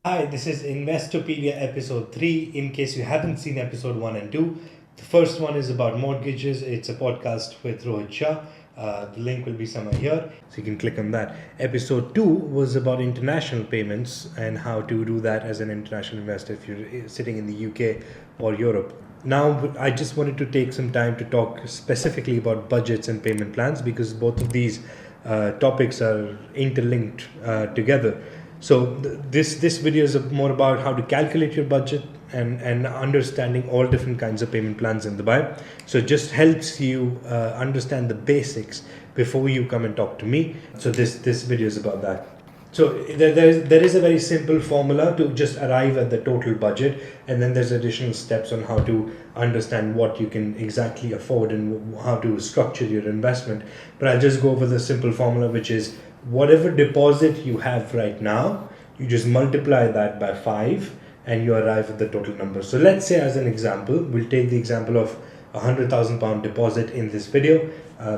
Hi, this is Investopedia episode 3. In case you haven't seen episode 1 and 2, the first one is about mortgages. It's a podcast with Rohit Shah. The link will be somewhere here, so you can click on that. Episode 2 was about international payments and how to do that as an international investor if you're sitting in the UK or Europe. Now, I just wanted to take some time to talk specifically about budgets and payment plans because both of these topics are interlinked together. So this video is more about how to calculate your budget and understanding all different kinds of payment plans in Dubai. So it just helps you understand the basics before you come and talk to me. So this video is about that. So there is a very simple formula to just arrive at the total budget, and then there's additional steps on how to understand what you can exactly afford and how to structure your investment. But I'll just go over the simple formula, which is whatever deposit you have right now, you just multiply that by 5 and you arrive at the total number. So let's say, as an example, we'll take the example of £100,000 deposit in this video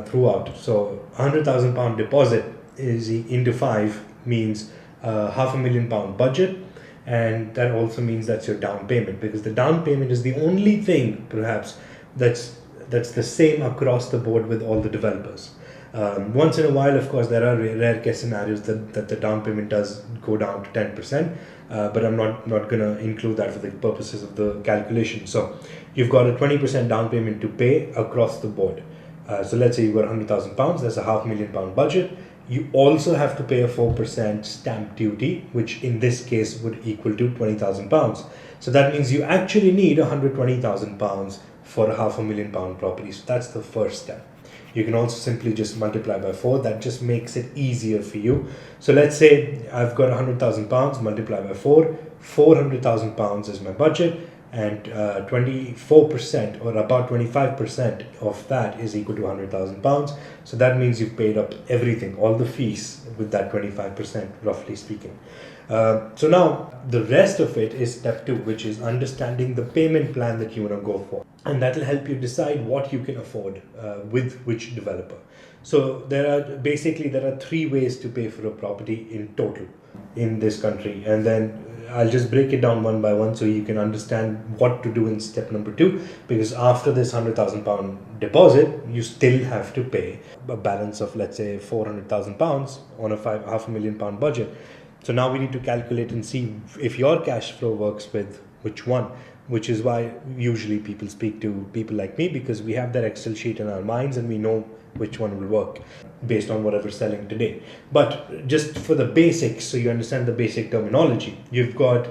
throughout. So £100,000 deposit is into 5 means £500,000 budget, and that also means that's your down payment, because the down payment is the only thing perhaps that's the same across the board with all the developers. Once in a while, of course, there are rare case scenarios that the down payment does go down to 10%, but I'm not going to include that for the purposes of the calculation. So you've got a 20% down payment to pay across the board. So let's say you've got £100,000, that's a £500,000 budget. You also have to pay a 4% stamp duty, which in this case would equal to £20,000. So that means you actually need £120,000 for a £500,000 property. So that's the first step. You can also simply just multiply by 4. That just makes it easier for you. So let's say I've got £100,000, multiply by 4. £400,000 is my budget, and 24% or about 25% of that is equal to £100,000. So that means you've paid up everything, all the fees, with that 25%, roughly speaking. So now the rest of it is step 2, which is understanding the payment plan that you want to go for, and that will help you decide what you can afford with which developer. So there are 3 ways to pay for a property in total in this country, and then I'll just break it down one by one so you can understand what to do in step number 2, because after this £100,000 deposit, you still have to pay a balance of, let's say, £400,000 on a £500,000 budget. So now we need to calculate and see if your cash flow works with which one, which is why usually people speak to people like me, because we have that Excel sheet in our minds and we know which one will work based on whatever's selling today. But just for the basics, so you understand the basic terminology, you've got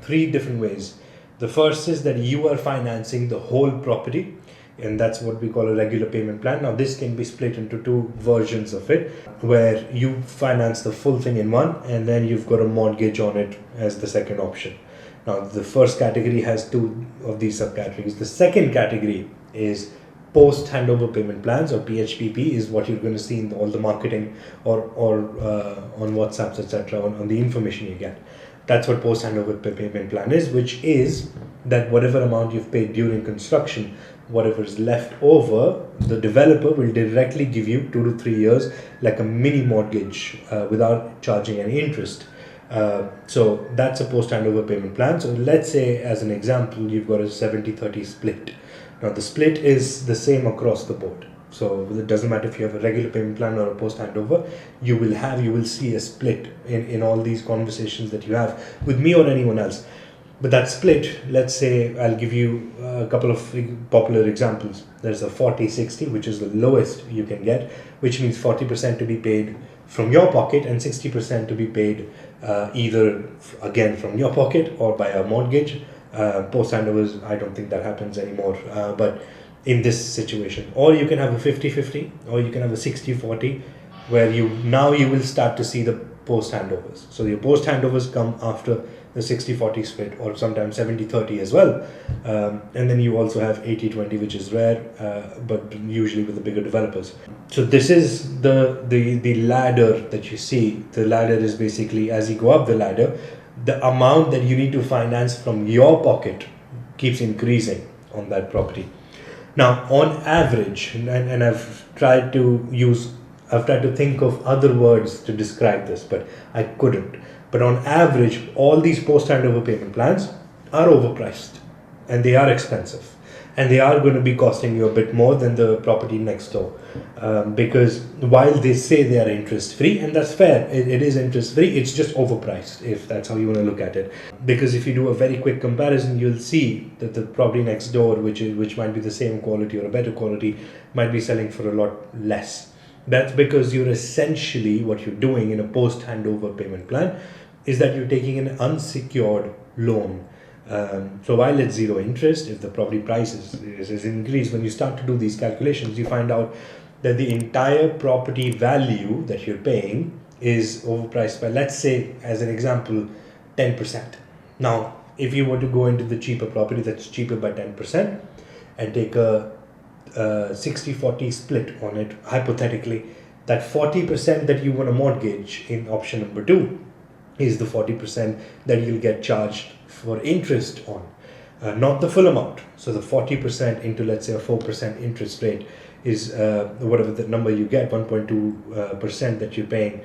3 different ways. The first is that you are financing the whole property, and that's what we call a regular payment plan. Now this can be split into 2 versions of it, where you finance the full thing in one and then you've got a mortgage on it as the second option. Now the first category has 2 of these subcategories. The second category is post handover payment plans, or PHPP, is what you're going to see in all the marketing or on WhatsApps, etc., on the information you get. That's what post handover payment plan is, which is that whatever amount you've paid during construction, whatever is left over, the developer will directly give you 2 to 3 years, like a mini mortgage, without charging any interest. So that's a post handover payment plan. So let's say, as an example, you've got a 70-30 split. Now the split is the same across the board. So it doesn't matter if you have a regular payment plan or a post handover, you will see a split in all these conversations that you have with me or anyone else. But that split, let's say, I'll give you a couple of popular examples. There's a 40-60, which is the lowest you can get, which means 40% to be paid from your pocket and 60% to be paid either, again, from your pocket or by a mortgage. Post handovers, I don't think that happens anymore, but in this situation, or you can have a 50-50, or you can have a 60-40, where you will start to see the post handovers. So your post handovers come after the 60-40 split, or sometimes 70-30 as well, and then you also have 80-20, which is rare, but usually with the bigger developers. So this is the ladder that you see. The ladder is basically, as you go up the ladder, the amount that you need to finance from your pocket keeps increasing on that property. Now, on average, and I've tried to use I've tried to think of other words to describe this, but I couldn't. But on average, all these post handover payment plans are overpriced and they are expensive. And they are going to be costing you a bit more than the property next door. Because while they say they are interest free, and that's fair, it is interest free, it's just overpriced if that's how you want to look at it. Because if you do a very quick comparison, you'll see that the property next door, which might be the same quality or a better quality, might be selling for a lot less. That's because you're essentially, what you're doing in a post handover payment plan is that you're taking an unsecured loan. So while it's zero interest, if the property price is increased, when you start to do these calculations, you find out that the entire property value that you're paying is overpriced by, let's say, as an example, 10%. Now, if you were to go into the cheaper property that's cheaper by 10% and take a 60-40 split on it, hypothetically, that 40% that you want to mortgage in option number 2 is the 40% that you'll get charged for interest on, not the full amount. So the 40% into, let's say, a 4% interest rate is whatever the number you get, 1.2% that you're paying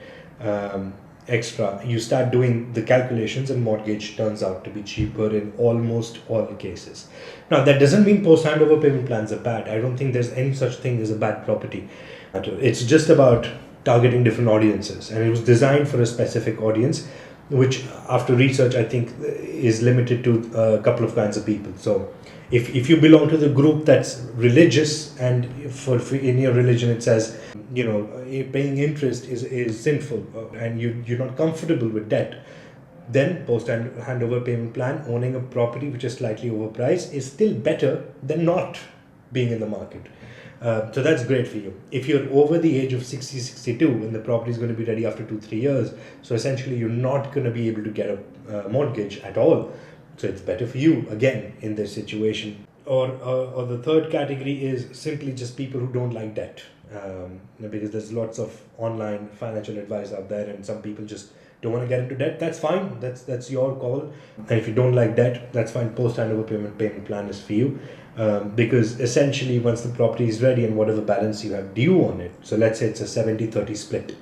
extra. You start doing the calculations and mortgage turns out to be cheaper in almost all cases. Now, that doesn't mean post handover payment plans are bad. I don't think there's any such thing as a bad property. It's just about targeting different audiences, and it was designed for a specific audience, which after research I think is limited to a couple of kinds of people. So if you belong to the group that's religious, and for in your religion it says, paying interest is sinful, and you're not comfortable with debt, then post handover payment plan, owning a property which is slightly overpriced, is still better than not being in the market. So that's great for you. If you're over the age of 60, 62, and the property is going to be ready after 2-3 years, so essentially you're not going to be able to get a mortgage at all. So it's better for you, again, in this situation. Or the third category is simply just people who don't like debt. Because there's lots of online financial advice out there, and some people just don't want to get into debt. That's fine. That's your call. And if you don't like debt, that's fine. Post handover payment plan is for you. Because essentially once the property is ready and whatever balance you have due on it, so let's say it's a 70-30 split,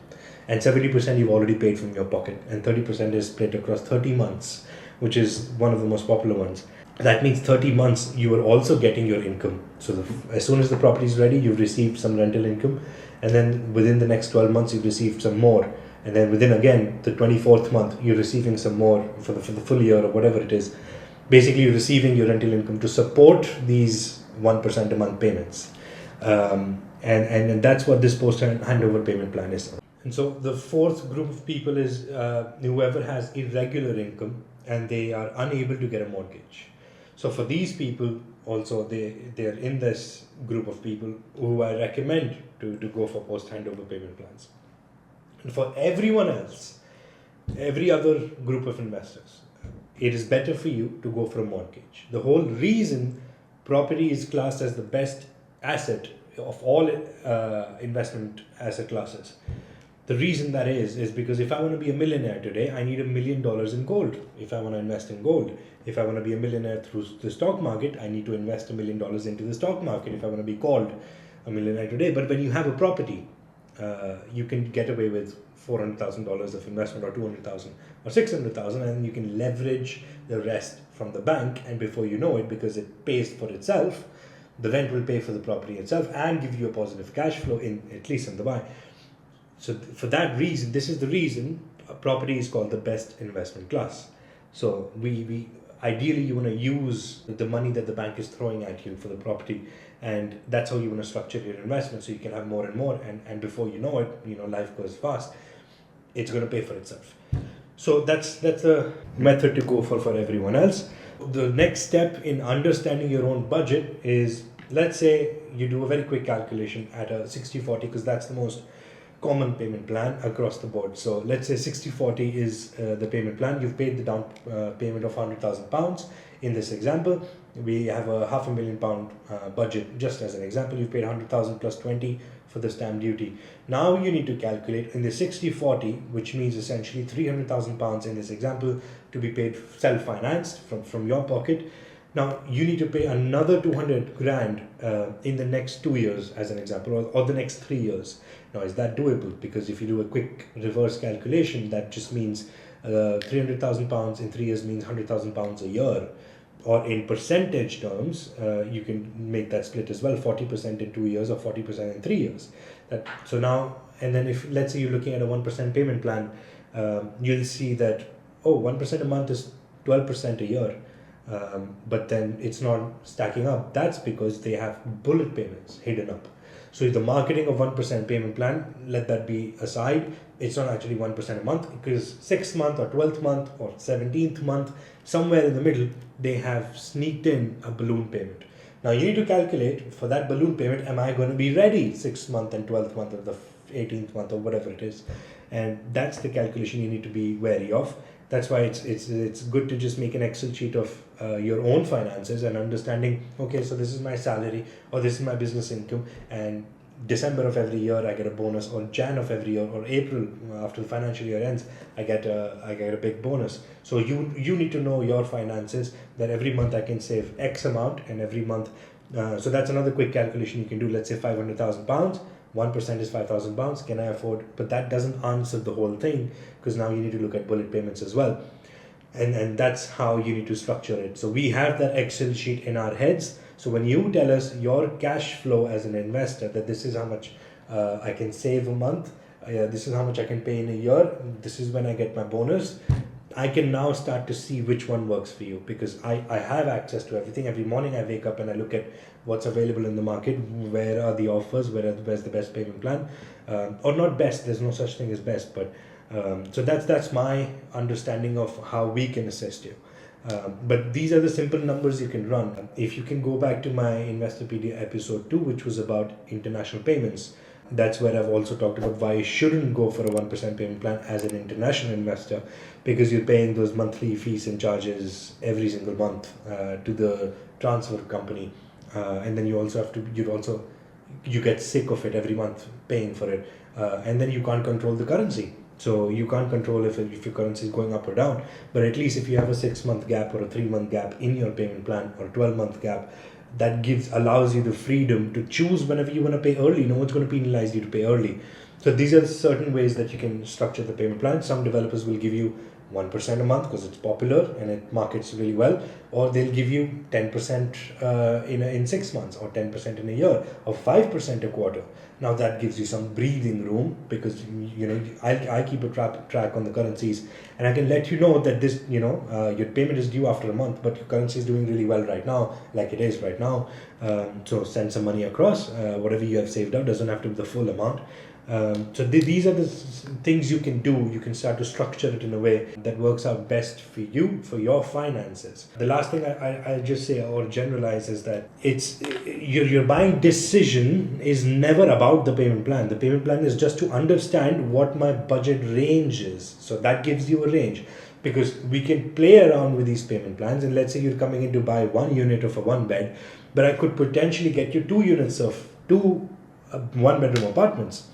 and 70% you've already paid from your pocket and 30% is split across 30 months, which is one of the most popular ones. That means 30 months you are also getting your income. So as soon as the property is ready, you've received some rental income, and then within the next 12 months you've received some more, and then within again the 24th month you're receiving some more for the full year or whatever it is. Basically, you're receiving your rental income to support these 1% a month payments. And that's what this post handover payment plan is. And so the fourth group of people is whoever has irregular income and they are unable to get a mortgage. So for these people also, they're in this group of people who I recommend to go for post handover payment plans. And for everyone else, every other group of investors, it is better for you to go for a mortgage. The whole reason property is classed as the best asset of all investment asset classes, the reason that is because if I want to be a millionaire today, I need $1 million in gold. If I want to invest in gold, if I want to be a millionaire through the stock market, I need to invest $1 million into the stock market if I want to be called a millionaire today. But when you have a property, you can get away with $400,000 of investment, or $200,000 or $600,000, and you can leverage the rest from the bank, and before you know it, because it pays for itself, the rent will pay for the property itself and give you a positive cash flow, at least in Dubai. So for that reason, this is the reason a property is called the best investment class. So we ideally you want to use the money that the bank is throwing at you for the property, and that's how you want to structure your investment, so you can have more and more, and before you know it, life goes fast. It's going to pay for itself. So that's a method to go for everyone else. The next step in understanding your own budget is, let's say you do a very quick calculation at a 60-40, because that's the most common payment plan across the board. So let's say 60-40 is the payment plan. You've paid the down payment of £100,000 in this example. We have a £500,000 budget, just as an example. You've paid 100,000 plus 20 for the stamp duty. Now you need to calculate in the 60-40, which means essentially £300,000 in this example to be paid self-financed from your pocket. Now you need to pay another 200 grand in the next 2 years, as an example, or the next 3 years. Now, is that doable? Because if you do a quick reverse calculation, that just means £300,000 in 3 years means £100,000 a year. Or in percentage terms, you can make that split as well, 40% in 2 years or 40% in 3 years. So now, and then if let's say you're looking at a 1% payment plan, you'll see that, 1% a month is 12% a year. But then it's not stacking up. That's because they have bullet payments hidden up. So the marketing of 1% payment plan, let that be aside. It's not actually 1% a month, because 6th month or 12th month or 17th month, somewhere in the middle, they have sneaked in a balloon payment. Now you need to calculate for that balloon payment, am I going to be ready 6th month and 12th month of the 18th month or whatever it is? And that's the calculation you need to be wary of. That's why it's good to just make an Excel sheet of your own finances and understanding, okay, so this is my salary or this is my business income, and December of every year I get a bonus, or Jan of every year, or April after the financial year ends I get a big bonus. So you need to know your finances, that every month I can save X amount, and every month so that's another quick calculation you can do. Let's say £500,000, 1% is £5,000. Can I afford? But that doesn't answer the whole thing, because now you need to look at bullet payments as well. And that's how you need to structure it. So we have that Excel sheet in our heads. So when you tell us your cash flow as an investor, that this is how much I can save a month, this is how much I can pay in a year, this is when I get my bonus, I can now start to see which one works for you, because I have access to everything. Every morning I wake up and I look at what's available in the market, where are the offers, where's the best payment plan, or not best, there's no such thing as best, but so that's my understanding of how we can assist you. But these are the simple numbers you can run. If you can go back to my Investopedia episode 2, which was about international payments, that's where I've also talked about why you shouldn't go for a 1% payment plan as an international investor, because you're paying those monthly fees and charges every single month to the transfer company, and then you get sick of it every month paying for it, and then you can't control the currency. So you can't control if your currency is going up or down. But at least if you have a 6-month gap or a 3-month gap in your payment plan, or a 12-month gap, that allows you the freedom to choose whenever you want to pay early. No one's going to penalize you to pay early. So these are certain ways that you can structure the payment plan. Some developers will give you 1% a month because it's popular and it markets really well, or they'll give you 10% in 6 months, or 10% in a year, or 5% a quarter. Now that gives you some breathing room, because I keep a track on the currencies, and I can let you know that this your payment is due after a month, but your currency is doing really well right now, like it is right now. So send some money across. Whatever you have saved up doesn't have to be the full amount. So these are the things you can do. You can start to structure it in a way that works out best for you, for your finances. The last thing I just say or generalize is that it's your buying decision is never about the payment plan. The payment plan is just to understand what my budget range is. So that gives you a range, because we can play around with these payment plans. And let's say you're coming in to buy 1 unit of a 1-bed, but I could potentially get you 2 units of 2 1-bedroom apartments.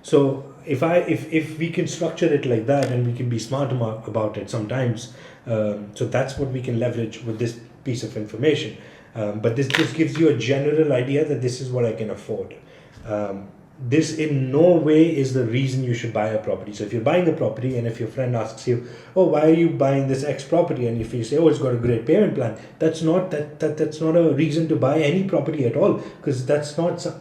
So if we can structure it like that, and we can be smart about it sometimes, so that's what we can leverage with this piece of information. But this gives you a general idea that this is what I can afford. This in no way is the reason you should buy a property. So if you're buying a property, and if your friend asks you, why are you buying this X property, and if you say, it's got a great payment plan, that's not a reason to buy any property at all, because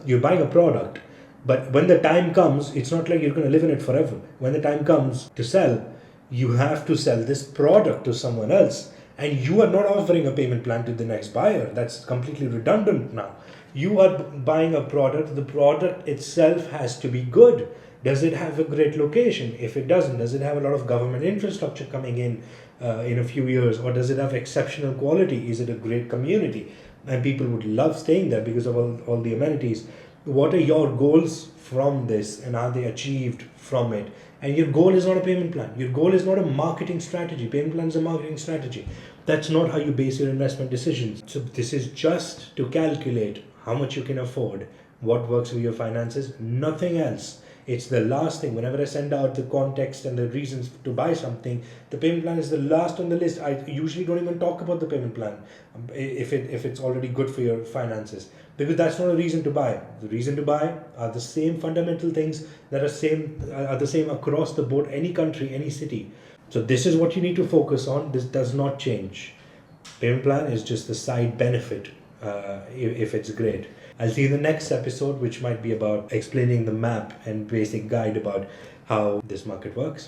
you're buying a product. But when the time comes, it's not like you're going to live in it forever. When the time comes to sell, you have to sell this product to someone else. And you are not offering a payment plan to the next buyer. That's completely redundant now. You are buying a product. The product itself has to be good. Does it have a great location? If it doesn't, does it have a lot of government infrastructure coming in a few years? Or does it have exceptional quality? Is it a great community? And people would love staying there because of all the amenities. What are your goals from this, and are they achieved from it? And your goal is not a payment plan. Your goal is not a marketing strategy. Payment plan is a marketing strategy. That's not how you base your investment decisions. So this is just to calculate how much you can afford, what works with your finances, nothing else. It's the last thing. Whenever I send out the context and the reasons to buy something, the payment plan is the last on the list. I usually don't even talk about the payment plan if it's already good for your finances, because that's not a reason to buy. The reason to buy are the same fundamental things that are the same across the board, any country, any city. So this is what you need to focus on. This does not change. Payment plan is just the side benefit if it's great. I'll see you in the next episode, which might be about explaining the map and basic guide about how this market works.